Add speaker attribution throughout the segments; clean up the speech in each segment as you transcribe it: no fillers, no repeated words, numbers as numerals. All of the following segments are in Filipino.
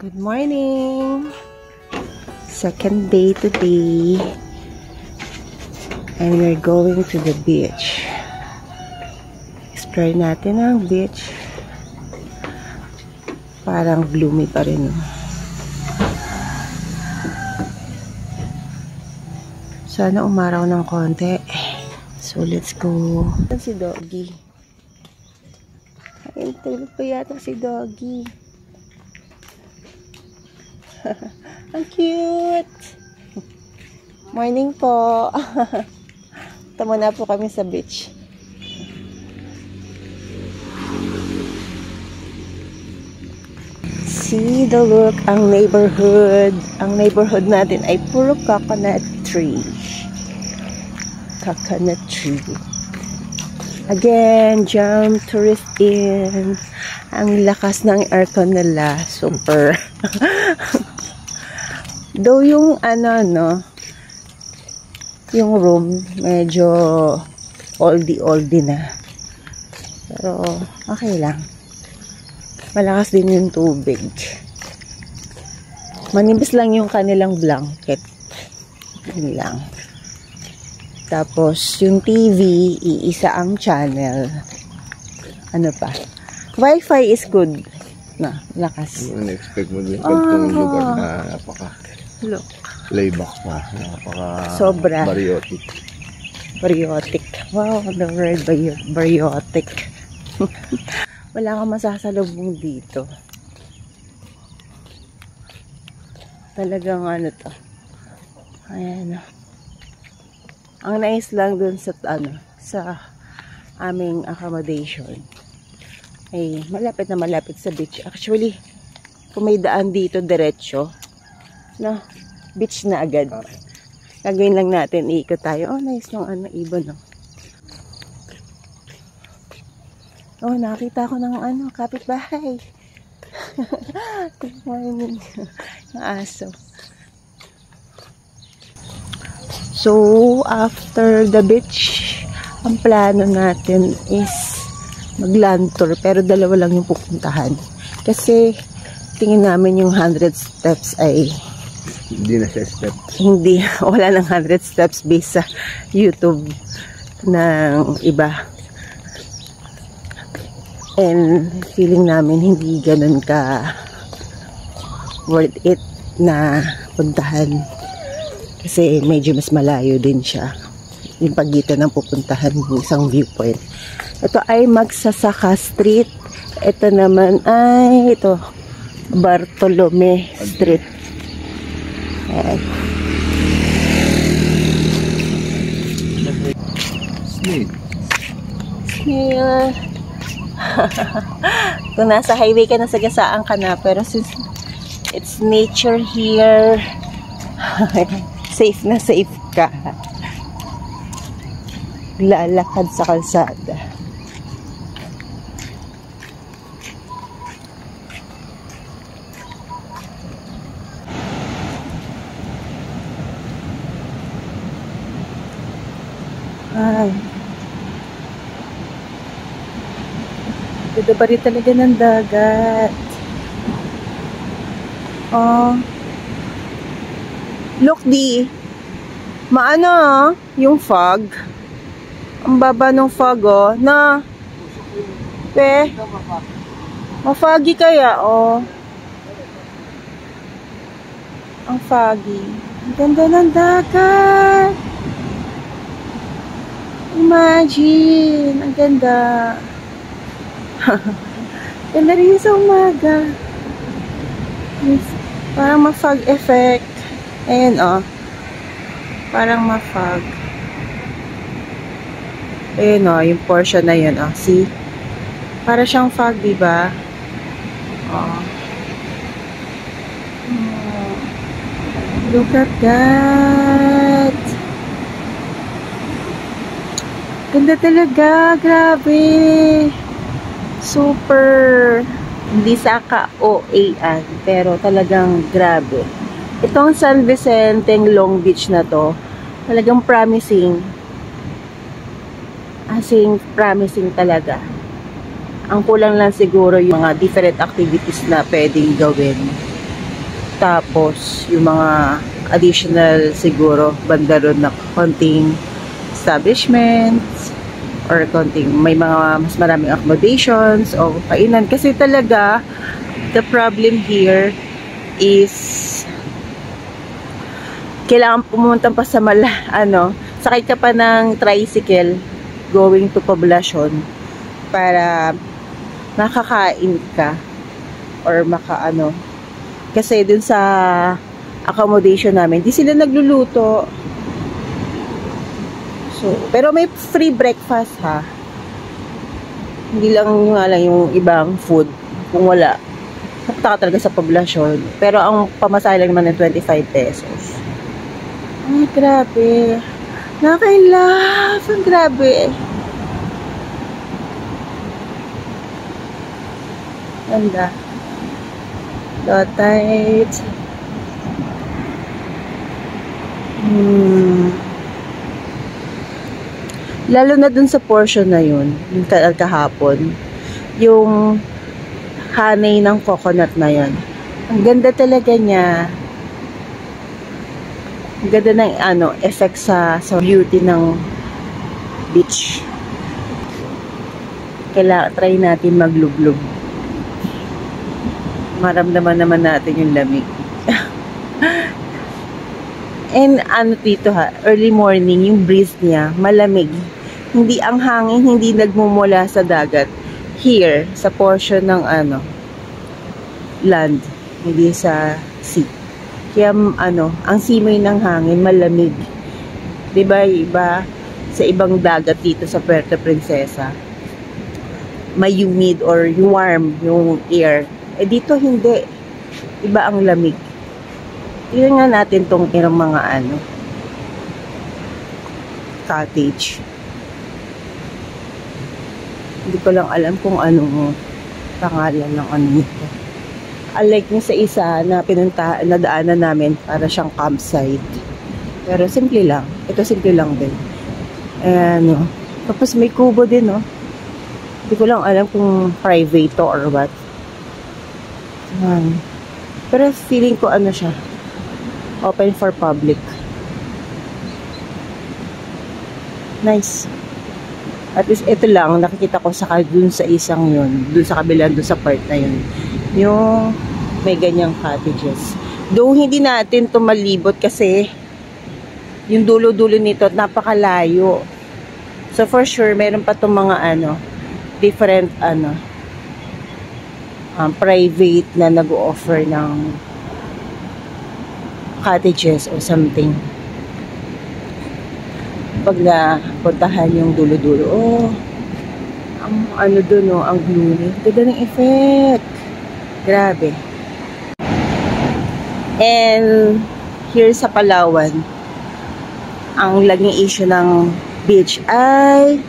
Speaker 1: Good morning! Second day today. And we're going to the beach. Explore natin ang beach. Parang gloomy pa rin. Sana umaraw ng konti. So let's go. Si Doggy. Ay, tulog pa yata si Doggy. Ang cute! Morning po! Tama na po kami sa beach. See the look, ang neighborhood. Ang neighborhood natin ay puro coconut tree. Coconut tree. Again, jump tourist in. Ang lakas ng aircon nila. Super. Though yung yung room medyo oldie na. Pero okay lang. Malakas din yung tubig. Manipis lang yung kanilang blanket. Yun lang. Tapos yung TV, iisa ang channel. Ano pa? Wi-Fi is good. Na, lakas.
Speaker 2: Expect mo din itong lugar na
Speaker 1: Look.
Speaker 2: layback pa.
Speaker 1: Sobra.
Speaker 2: Bariotic.
Speaker 1: Bariotic. Wow, the word bariotic. Wala kang masasalubong dito. Talagang to. Ayan. Ang nice lang dun sa aming accommodation. Ay, malapit na malapit sa beach. Actually, kung may daan dito diretso, beach na agad. Gagawin lang natin, iikot tayo. Oh, nice yung ibon, no? Oh, nakita ko ng kapitbahay. Good morning. Yung aso. So, after the beach, ang plano natin is mag-land tour, pero dalawa lang yung pupuntahan. Kasi, tingin namin yung 100 steps ay
Speaker 2: hindi na siya steps.
Speaker 1: Hindi, wala ng 100 steps based sa YouTube ng iba. And feeling namin hindi ganun ka worth it na puntahan. Kasi medyo mas malayo din siya. Yung pagitan ng pupuntahan ng isang viewpoint. Ito ay Magsasaka Street. Ito naman ay Bartolome Street. Ayan. Snail. Kung nasa highway ka, nasagasaan ka na. Pero since it's nature here, safe na safe ka. Lalakad sa kalsada. Ay. Ganda pa rin talaga ng dagat. Oh. Look di. Maano yung fog. Ang baba ng fog na. Ma-foggy kaya Ang foggy. Ang ganda ng dagat. Imagine, ang ganda. Ganda rin sa umaga. Parang ma-fog effect. Ayan parang ma-fog. Ayan yung portion na yun see? Para siyang fog, diba? Look at that. Ganda talaga, grabe. Super. Hindi sa ka-OA-an, pero talagang grabe. Itong San Vicente Long Beach na to, talagang promising. As in, promising talaga. Ang kulang lang siguro yung mga different activities na pwedeng gawin. Tapos, yung mga additional siguro banda ron na konting establishments or konting may mga mas maraming accommodations o kainan. Kasi talaga, the problem here is kailangan pumunta pa sa sakay ka pa ng tricycle going to Poblacion para makakain ka or kasi dun sa accommodation namin di sila nagluluto, so pero may free breakfast ha, hindi lang yung ibang food kung wala punta ka talaga sa Poblacion, pero ang pamasahe lang naman ng 25 pesos. Ay, grabe. Nakaka-love. Ang grabe. Ganda. Dotite. Lalo na dun sa portion na yun, yung kahapon, yung honey ng coconut na yun. Ang ganda talaga niya. Ang ganda ng effect sa beauty ng beach. Kailangan try natin maglublog. Maramdaman naman natin yung lamig. And dito early morning, yung breeze niya, malamig. Hindi ang hangin, hindi nagmumula sa dagat. Here, sa portion ng land, hindi sa sea. Kaya ang simoy ng hangin malamig. 'Di ba? Iba sa ibang dagat dito sa Puerto Princesa. May humid or warm yung air. Dito hindi. Iba ang lamig. Tingnan nga natin tong mga cottage. Hindi ko lang alam kung anong pangalan ng nito. Unlike yung sa isa na nadaanan namin para siyang campsite. Pero simple lang. Ito simple lang din. Tapos may kubo din, no? Hindi ko lang alam kung private to or what. Pero feeling ko siya. Open for public. Nice. At least ito lang, nakikita ko dun sa isang yun. Dun sa kabila, dun sa part na yun. Yung may ganyang cottages. Though hindi natin ito malibot kasi yung dulo-dulo nito napakalayo. So for sure, meron pa itong mga different private na nag-o-offer ng cottages or something. Pag napuntahan yung dulo-dulo, ang dun, ang gloomy. Ganda ng effect. Grabe. And here sa Palawan, ang laging issue ng beach ay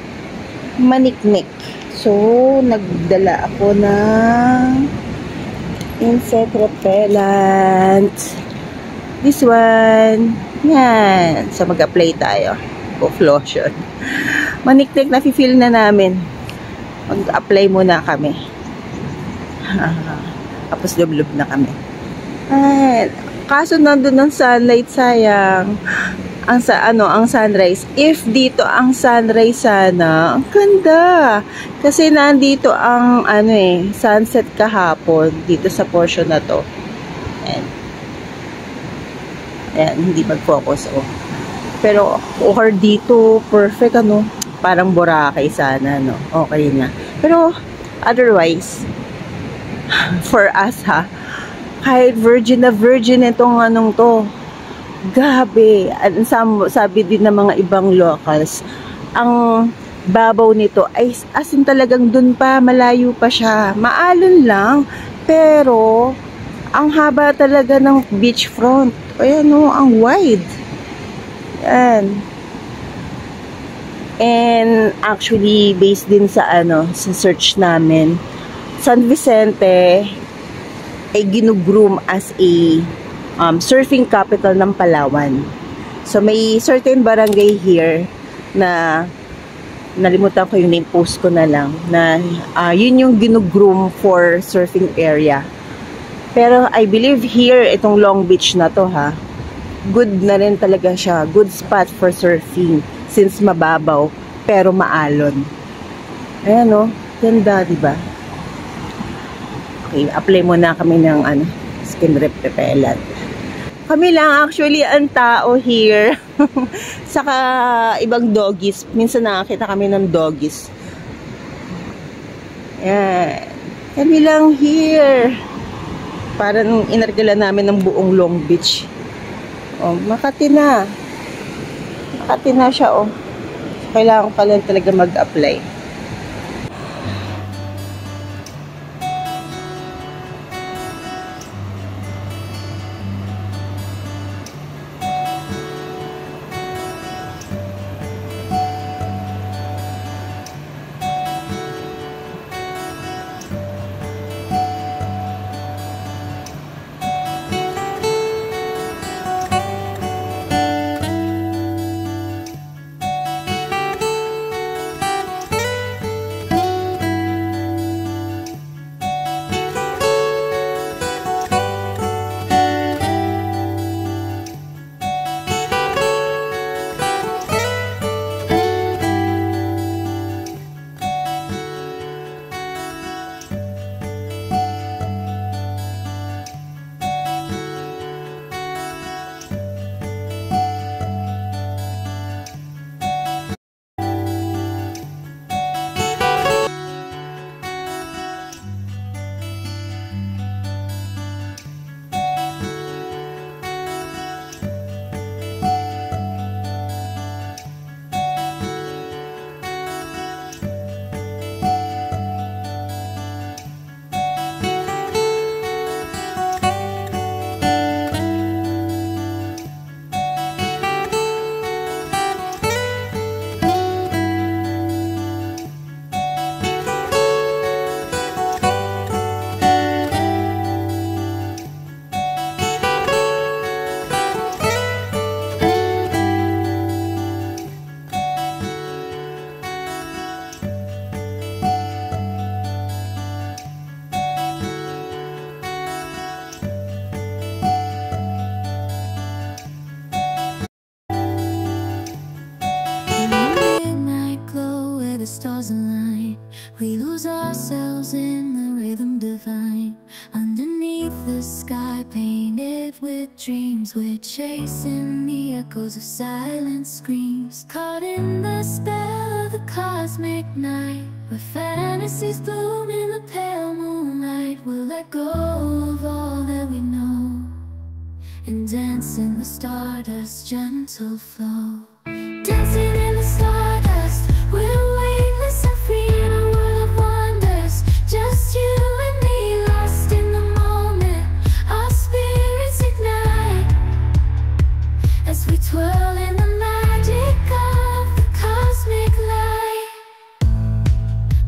Speaker 1: maniknik. So, nagdala ako ng insect repellent. This one. Yan. So, mag-apply tayo. Of lotion. Maniknik na feel na namin. Mag-apply muna kami. Tapos lub-lub na kami. Ay, kaso nandun ng sunlight, sayang. Ang sunrise. If dito ang sunrise sana, ang ganda. Kasi nandito ang sunset kahapon dito sa portion na to. Ayan, hindi mag-focus Pero or dito perfect parang Boracay sana okay na. Pero otherwise for us kahit virgin na virgin itong to, gabi. Sabi din ng mga ibang locals, ang babaw nito ay as in talagang dun pa, malayo pa siya, maalon lang, pero ang haba talaga ng beachfront. Ayan ang wide. Yan. And actually based din sa sa search namin, San Vicente ay ginugroom as a surfing capital ng Palawan. So may certain barangay here na nalimutan ko yung name, post ko na lang na yun yung ginugroom for surfing area. Pero I believe here, itong Long Beach na to ha, good na rin talaga siya. Good spot for surfing since mababaw pero maalon. Ayan o, ganda, diba? Okay, apply muna kami ng skin repellent. Kami lang actually ang tao here. Saka ibang doggies. Minsan nakakita kami ng doggies. Ayan. Kami lang here. Parang inargala namin ng buong Long Beach. Oh, Makati na. Makati na siya, oh. Kailangan pa lang talaga mag-apply.
Speaker 3: Stars align, we lose ourselves in the rhythm divine. Underneath the sky painted with dreams, we're chasing the echoes of silent screams. Caught in the spell of the cosmic night, where fantasies bloom in the pale moonlight. We'll let go of all that we know and dance in the stardust's gentle flow. Dancing in the stardust, we're weightless and free in a world of wonders. Just you and me, lost in the moment. Our spirits ignite as we twirl in the magic of the cosmic light.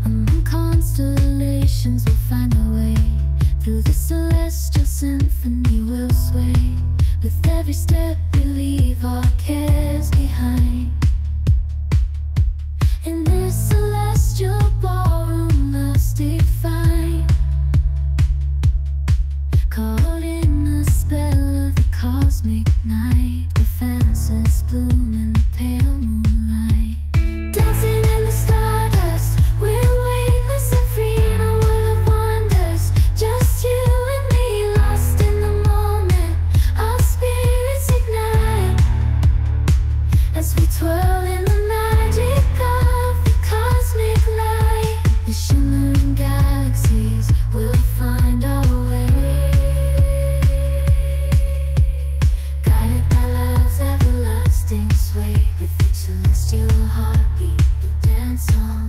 Speaker 3: Among constellations we'll find our way. Through the celestial symphony we'll sway. With every step we leave our cares behind. In this celestial ballroom, love's defined. Caught in the spell of the cosmic night, where fantasies bloom in the pale moonlight. Dancing in the stardust, we're weightless and free in a world of wonders. Just you and me, lost in the moment. Our spirits ignite as we twirl in the magic of the cosmic light. The shimmering galaxies will find our way, guided by love's everlasting sway. With each celestial heartbeat we'll dance on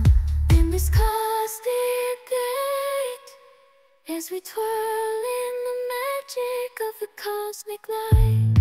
Speaker 3: in this cosmic light, as we twirl in the magic of the cosmic light.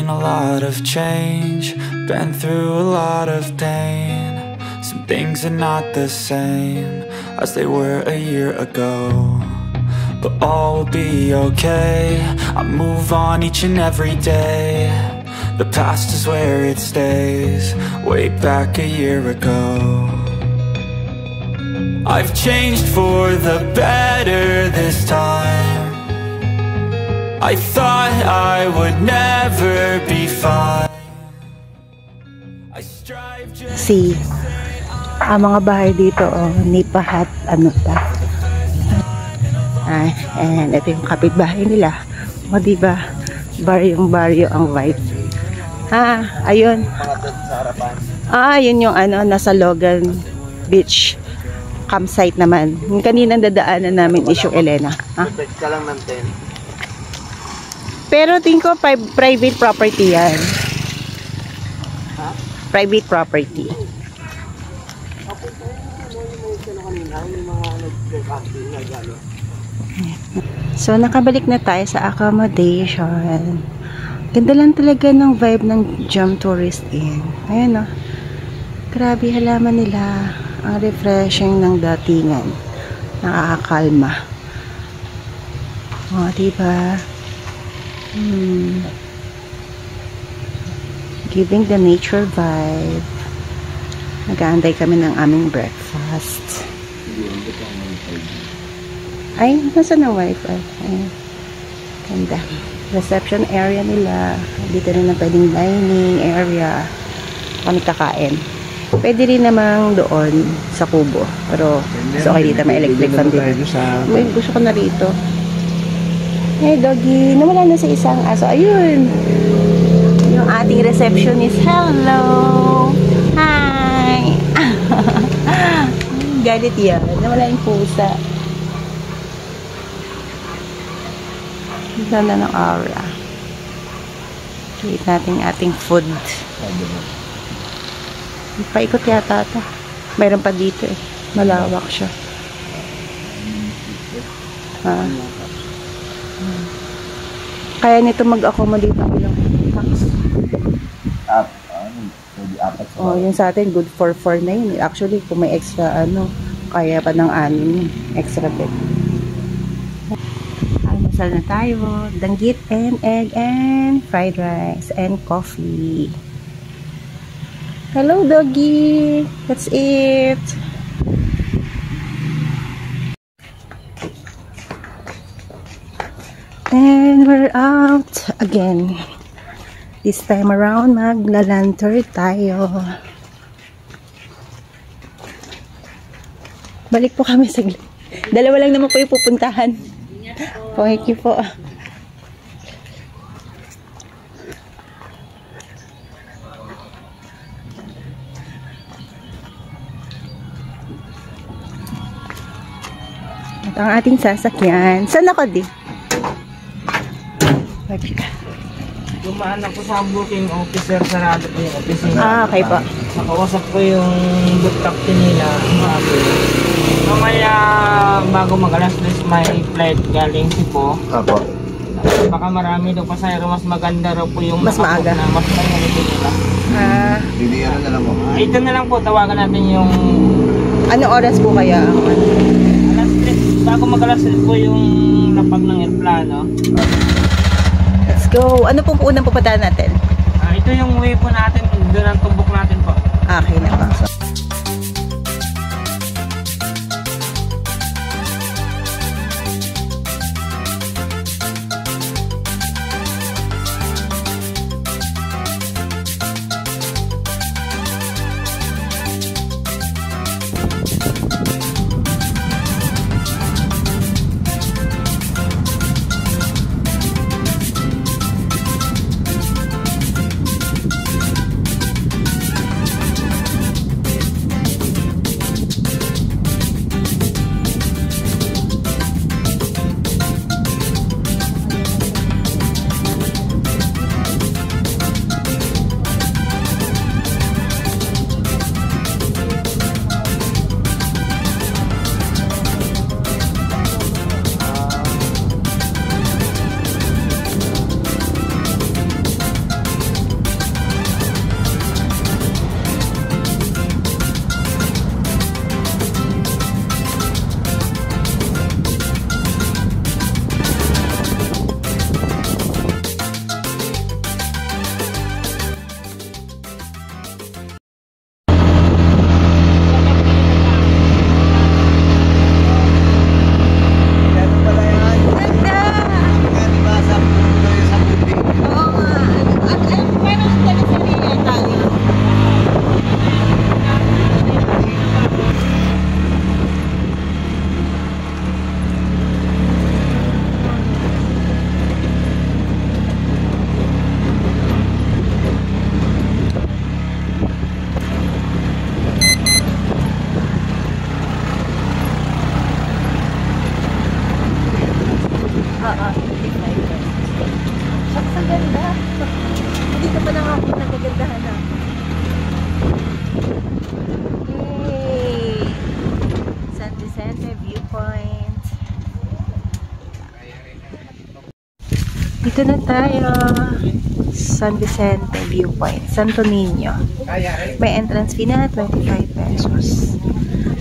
Speaker 4: seen a lot of change, been through a lot of pain. Some things are not the same as they were a year ago, but all will be okay. I move on each and every day. The past is where it stays, way back a year ago. I've changed for the better this time. I thought I would never be fine. I strive just
Speaker 1: See, ang mga bahay dito, oh, nipahat, ano pa. And ito yung kapitbahay nila. O, diba? Baryong-baryo ang vibe. Ayun. Yun yung ano, nasa Logan Beach campsite naman. Yung kaninang dadaanan namin is yung Elena.
Speaker 2: Ka lang ng 10.
Speaker 1: Pero tingin ko private property yan. Private property. So, nakabalik na tayo sa accommodation. Ganda lang talaga ng vibe ng Jam Tourist Inn. Ayan o. Grabe halaman nila. Ang refreshing ng datingan. Nakakakalma. O, diba? Giving the nature vibe. Nag-aantay kami ng aming breakfast. Ay, nasa na wifi? Ay, ganda. Reception area nila. Dito rin na pwedeng dining area. Kami kakain. Pwede rin namang doon sa kubo. Pero, so okay dito. May electric fan dito. May gusto ko na rito. Hey, doggy. Nawala na sa isang aso. Ayun. Yung ating receptionist. Hello. Hi. Galit yan. Nawala yung pusa. Ganda ng aura. Eat natin ating food. Paikot yata ito. Mayroon pa dito eh. Malawak siya. Kaya nito mag-accommodate ng ilang tax. Oh, yung sa atin good for 4 na yun. Actually, kung may extra kaya pa ng 6 extra bed. Almusal na tayo. Danggit and egg and fried rice and coffee. Hello, doggy. That's it. And we're out again. This time around, magla-lantern tayo. Balik po kami saglit. Dalawa lang naman po yung pupuntahan. Thank you po. At ang ating sasakyan. Saan ako di?
Speaker 5: Dumaan ako sa booking officer, sarado po yung opisina.
Speaker 1: Okay po.
Speaker 5: Nakausap ko yung book captain nila. Mamaya bago mag-alas 3 may flight galing Cebu.
Speaker 2: Apo.
Speaker 5: Baka marami daw pasahero, mas maganda raw po yung
Speaker 1: Mas maaga.
Speaker 5: na mas maganda nila.
Speaker 2: Bibigyan na lang mo.
Speaker 5: Ito na lang po, tawagan natin yung
Speaker 1: Anong oras po kaya?
Speaker 5: alas 3. Bago mag-alas 3 po yung lapag ng airplano.
Speaker 1: Let's go. Ano pong unang pupuntahan natin?
Speaker 5: Ito yung way po natin, doon ang tumbok natin po.
Speaker 1: Okay na po. Dito na tayo. San Vicente Viewpoint, Santo Niño. May entrance fee na 25 pesos.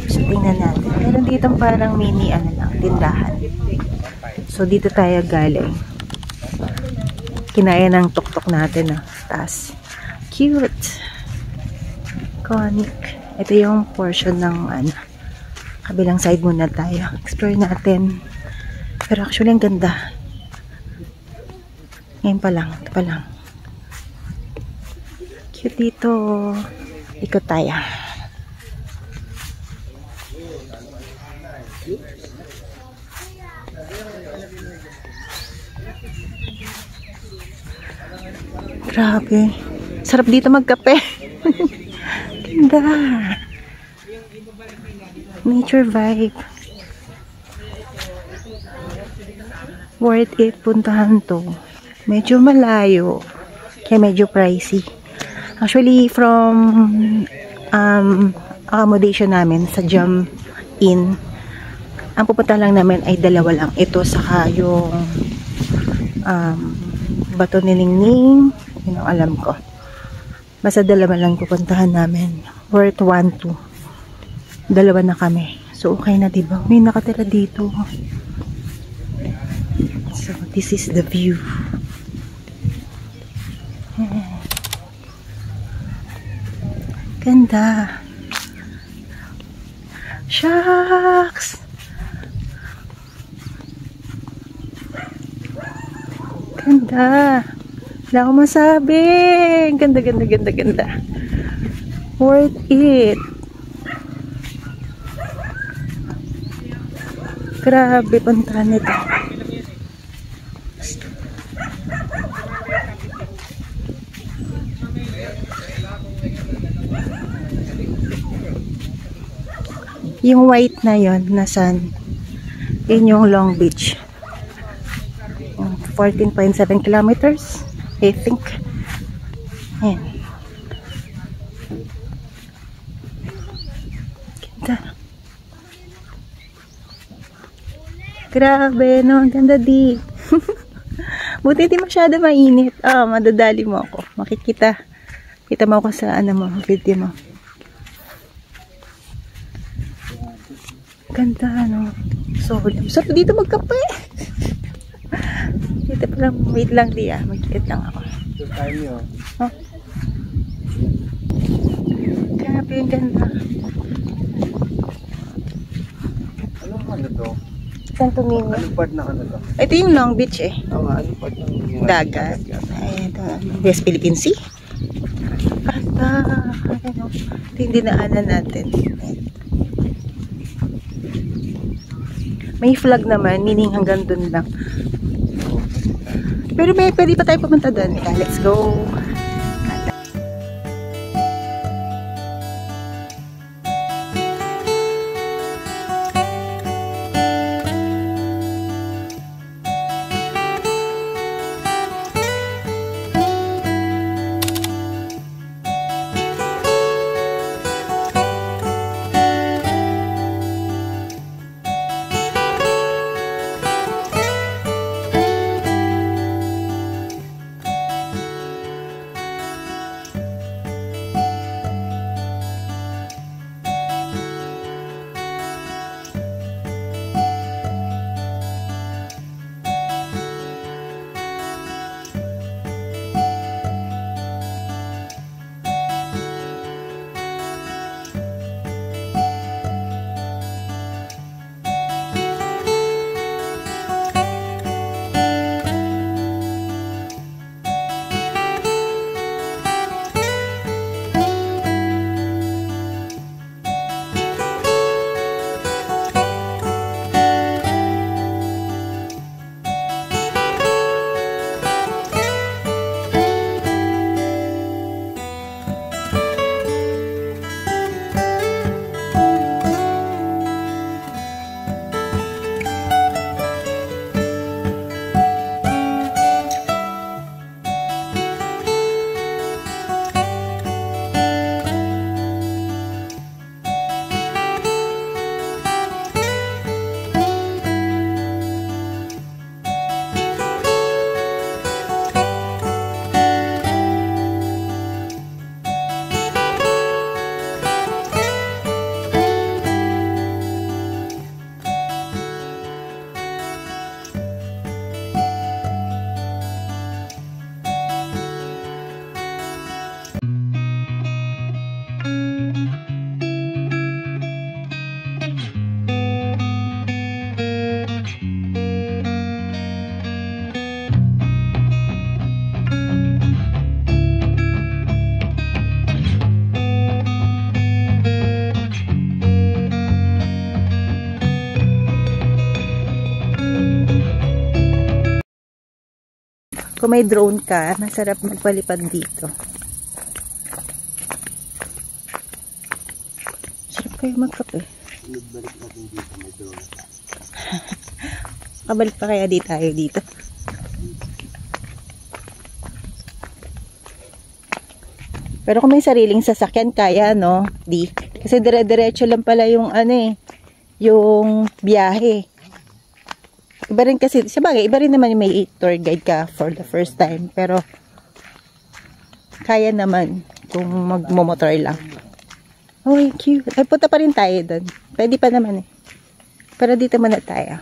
Speaker 1: So, tingnan natin. Meron dito parang mini tindahan. So, dito tayo galing. Kinaya ng tuktok natin. Taas. Cute. Iconic. Ito yung portion ng kabilang side muna tayo. Explore natin. Pero actually, ang ganda. Ngayon pa lang. Ito pa lang. Cute dito. Ikot tayo. Grabe. Sarap dito magkape. Ganda. Nature vibe. Worth it puntahan to. Medyo malayo. Kaya medyo pricey. Actually, from accommodation namin sa Jump Inn, ang pupunta lang namin ay dalawa lang. Ito saka yung Bato ni Ningning. Yun ang alam ko. Basta dalawa lang pupuntahan namin. Worth 1-2. Dalawa na kami. So, okay na, diba? May nakatira dito. So, this is the view. Ganda. Shucks! Ganda. Wala akong masabi. Ganda, ganda, ganda, ganda. Worth it. Grabe, puntahan nito. Yung white na yon, nasan? Yun yung Long Beach. 14.7 kilometers, I think. Ayan. Ganda. Grabe, no? Ang ganda di. Buti di masyado mainit. Madadali mo ako. Makikita. Kita mo ako sa video mo. Ganda, no? So, sarap dito magkape. Dito pa lang, wait lang di magkikit lang ako. Oh. Grabe, ang ganda.
Speaker 2: Ano to?
Speaker 1: Santo Niño.
Speaker 2: Anong part na to?
Speaker 1: Ito yung Long Beach eh.
Speaker 2: Anong part ng
Speaker 1: Dagat. Ay, ito. West Philippine Sea. Ganda. Ano? Ito yung dinaanan natin. May flag naman, meaning hanggang dun lang. Pero pwede pa tayo pumunta doon. Let's go. Kung may drone ka, masarap magpalipad dito. Sarap kayo magkape.
Speaker 2: Nagbalik natin dito, may drone.
Speaker 1: Kabalik pa kaya di tayo dito. Pero kung may sariling sasakyan, kaya, no? Di. Kasi dire-diretso lang pala yung ano eh, yung biyahe. Iba rin kasi, sabagay, iba rin naman yung may tour guide ka for the first time. Pero, kaya naman kung magmomotor lang. Oh, cute. Ay, punta pa rin tayo doon. Pwede pa naman eh. Pero dito muna tayo.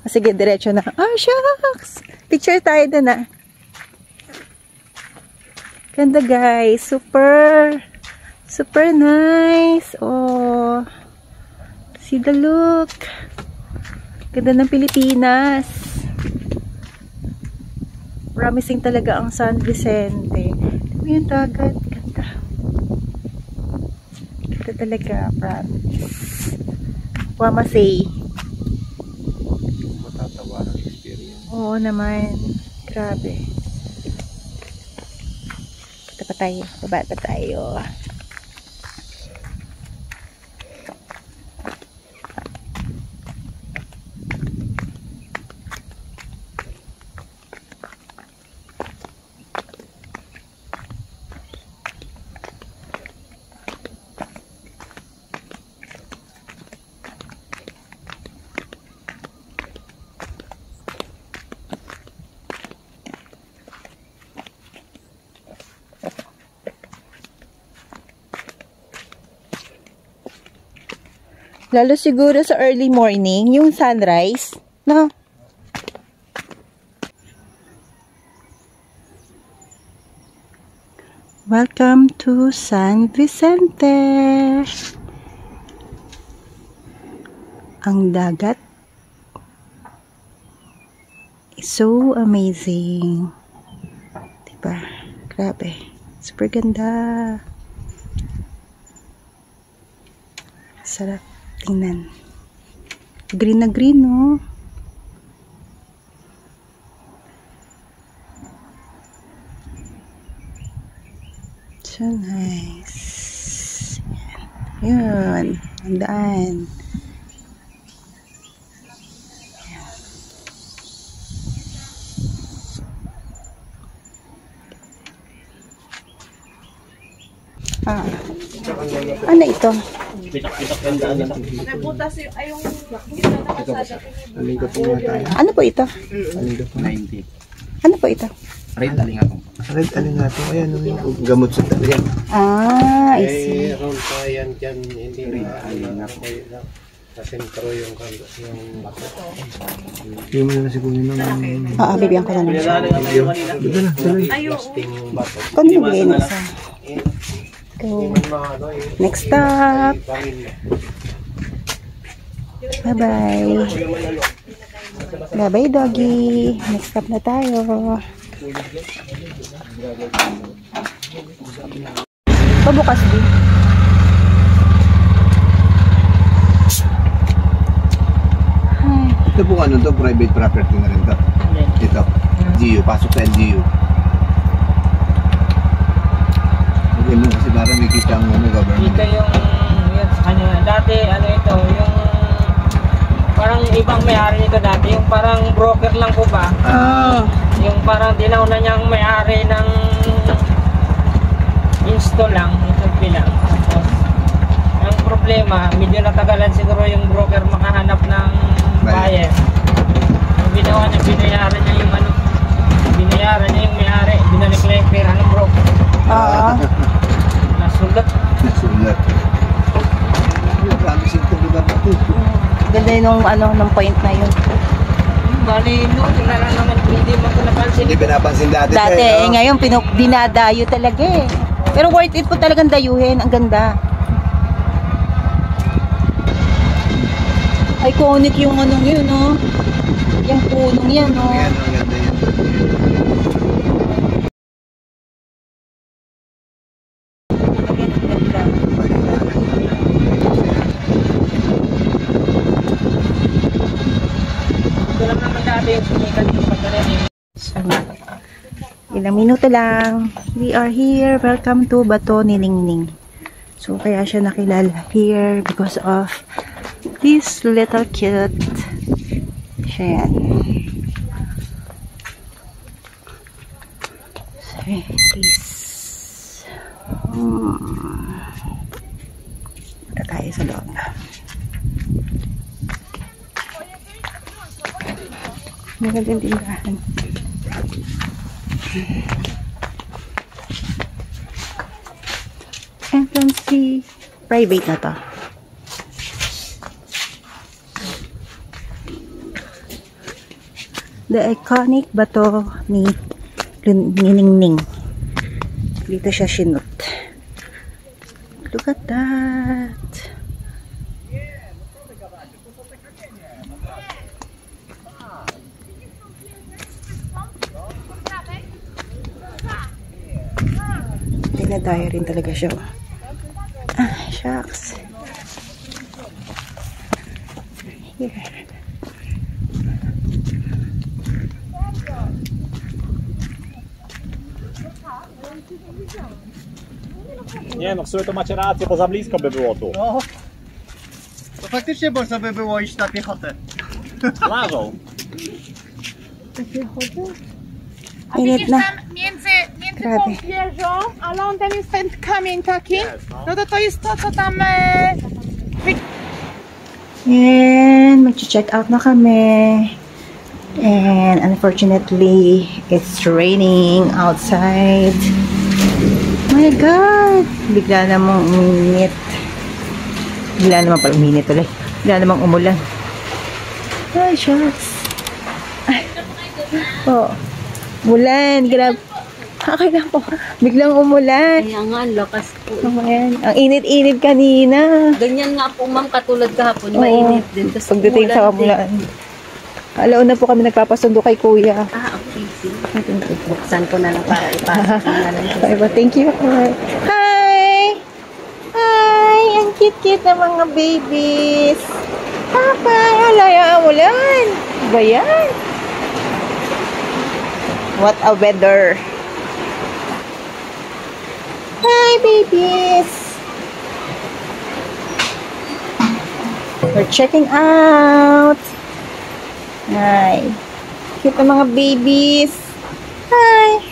Speaker 1: Sige, diretso na. Oh, shucks! Picture tayo doon ah. Ganda guys. Super nice. Oh. See the look. Ganda ng Pilipinas. Promising talaga ang San Vicente. Tignan mo yung dagat. Ganda. Ganda talaga. Promise. Wamasay.
Speaker 2: Matatawa ng experience.
Speaker 1: Oo naman. Grabe. Punta pa tayo. Baba pa tayo. Lalo siguro sa early morning, yung sunrise, no? Welcome to San Vicente. Ang dagat is so amazing. Diba? Grabe. Super ganda. Sarap tingnan. Green na green, no? So nice. Yun. Ang daan. Ah. Ano ito?
Speaker 2: Alinggo po nga tayo.
Speaker 1: Ano po ito?
Speaker 2: Alinggo po. 90.
Speaker 1: Ano po ito?
Speaker 2: Red alingato. Red alingato. Ayan, yung gamot sa talian.
Speaker 1: Ah, I see.
Speaker 6: Mayroon pa yan dyan, hindi rin alingato. Sa sentro yung bato.
Speaker 2: Yung mo na si Kuya ng...
Speaker 1: Bibigyan ko na lang siya.
Speaker 2: Dito na, salay.
Speaker 6: Plasting yung bato.
Speaker 1: Kung nabigay na isa. Go. Next stop. Bye-bye. Bye-bye, doggy. Next stop na tayo. Pabukas din.
Speaker 2: Ito po ano to, private property na rin to. Dito. LGU, pasok sa LGU. Hindi mo kasi parang may kita ang government.
Speaker 5: Dito yung sa kanya. Dati, ano ito, yung parang ibang may-ari nito dati. Yung parang broker lang po ba? Yung parang dinaw na niyang may-ari ng install lang, install lang. Tapos, ang problema, medyo natagalan siguro yung broker makahanap ng buyer. Ang ginawa niya, binayaran niya yung ano, binayaran niya yung may-ari, binalik lang yung pera ng broker. Nasulat.
Speaker 2: Nasulat. Yung promising to diba ba ito?
Speaker 1: Ganda yung nung point na yun.
Speaker 5: Bali, no, wala lang naman, hindi mo ito napansin.
Speaker 2: Hindi pinapansin dati.
Speaker 1: Dati, ngayon dinadayo talaga eh. Pero worth it po talagang dayuhin. Ang ganda. Iconic yung anong yun, no? Yung punong yan, no?
Speaker 2: Ayan, ang ganda yan.
Speaker 5: Ito lang naman dati yung sinikan yung pagka
Speaker 1: So, ilang minuto lang. We are here. Welcome to Bato ni Ningning. So, kaya siya nakilala here because of this little cute. Siya yan. Sorry, please. Punta tayo sa loob. Magandang tindahan. Entrance fee. Private na to. The iconic bato ni Ningning. Dito siya sinut. Look at that. Dinadayo rin talaga siya. Ah, shucks. Here.
Speaker 7: Nie no, w sumie to macie rację, bo za blisko by było tu.
Speaker 6: No. To faktycznie można by było iść na piechotę.
Speaker 7: Plażą.
Speaker 1: Init na.
Speaker 8: Między
Speaker 1: Grabe.
Speaker 8: tą wieżą a lądem jest ten kamień taki. No to jest to, co tam...
Speaker 1: And mag-check out na kami. And unfortunately, it's raining outside. My God! Bigla namang uminit. Bigla naman pala uminit ulit. Bigla namang umulan. Ay, shucks. Ay. Oh. Umulan. Grab. Okay lang po. Biglang umulan.
Speaker 9: Kaya nga, lakas po.
Speaker 1: Ayan. Ang init-init kanina.
Speaker 9: Ganyan nga po, ma'am, katulad kahapon.
Speaker 1: Oo.
Speaker 9: Mainit din. Tapos
Speaker 1: Pagdating sa umulan. Alaon na po kami nagpapasundo kay Kuya.
Speaker 9: Ah, okay. Buksan ko na lang para ipasok na lang.
Speaker 1: Okay, but thank you. Hi! Hi! Ang cute-cute na mga babies. Papa! Alaya, umulan. Ba yan? What a weather. Hi, babies! We're checking out. Hi. Cute na mga babies. Hi.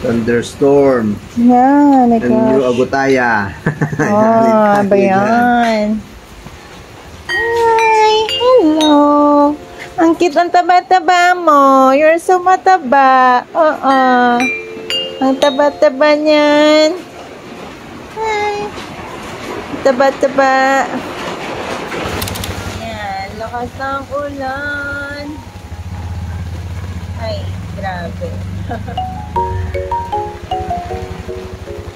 Speaker 2: Thunderstorm.
Speaker 1: Yan, my
Speaker 2: And New
Speaker 1: gosh.
Speaker 2: Agutaya.
Speaker 1: Oh, ba yan? Hi. Hello. Ang cute ang taba-taba mo. You're so mataba. Oo. Ang taba-taba niyan. Hi. Taba-taba. Yan. Lakas ng ulan. Ay, grabe.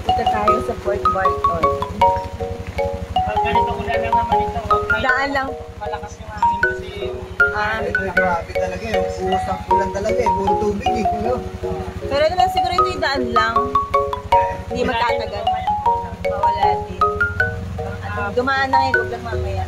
Speaker 1: Dito tayo sa Port Barton.
Speaker 5: Pag ganito ulan lang naman ito,
Speaker 1: Daan lang.
Speaker 5: malakas yung hangin kasi
Speaker 2: Ito grabe talaga eh. Buhos ang ulan talaga eh. Puro tubig eh. Ano?
Speaker 1: Pero ito lang siguro ito yung daan lang. Hindi magtatagal. Mawala din. At dumaan na ngayon, huwag lang mamaya.